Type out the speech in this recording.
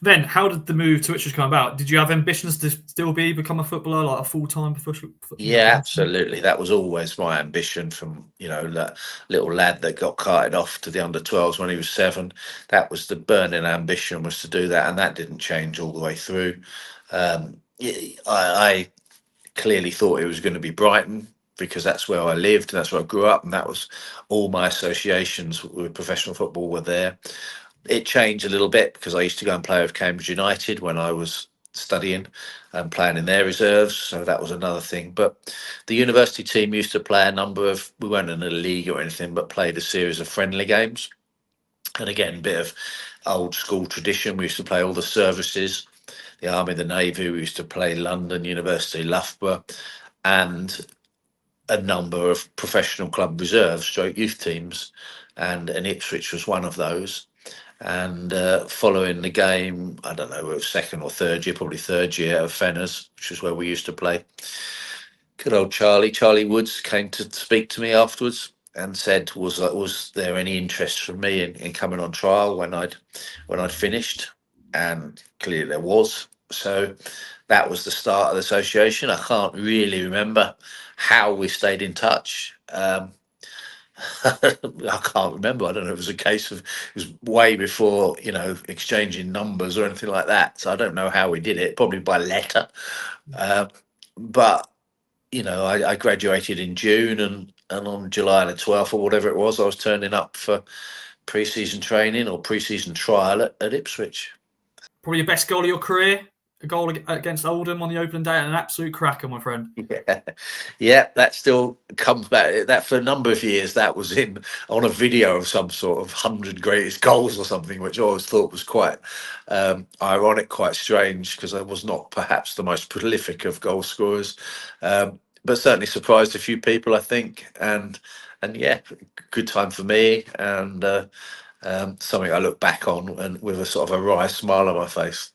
Then, how did the move to Ipswich come about? Did you have ambitions to still become a footballer, like a full-time Yeah, professional? absolutely. That was always my ambition from, that little lad that got carted off to the under 12s when he was 7. That was the burning ambition, was to do that. And that didn't change all the way through. I clearly thought it was going to be Brighton because that's where I lived and that's where I grew up. And that was all my associations with professional football were there. It changed a little bit because I used to go and play with Cambridge United when I was studying and playing in their reserves. So that was another thing. But the university team used to play a number of, we weren't in a league or anything, but played a series of friendly games. And again, a bit of old school tradition. We used to play all the services, the Army, the Navy. We used to play London University, Loughborough, and a number of professional club reserves, stroke youth teams, and Ipswich was one of those. And following the game, I don't know, it was second or third year, probably third year of Fenners, which is where we used to play. Good old Charlie Woods came to speak to me afterwards and said, was there any interest from me in coming on trial when I'd finished? And clearly there was. So that was the start of the association. I can't really remember how we stayed in touch. I can't remember. I don't know if it was a case of, it was way before, exchanging numbers or anything like that. So I don't know how we did it, probably by letter. But, I graduated in June and on July the 12th or whatever it was, I was turning up for pre-season training or pre-season trial at Ipswich. Probably your best goal of your career, a goal against Oldham on the opening day, and an absolute cracker, my friend. Yeah, that still comes back. That for a number of years, that was on a video of some sort of 100 greatest goals or something, which I always thought was quite ironic, quite strange, because I was not perhaps the most prolific of goal scorers, but certainly surprised a few people, I think, and yeah, good time for me, and something I look back on and with a sort of a wry smile on my face.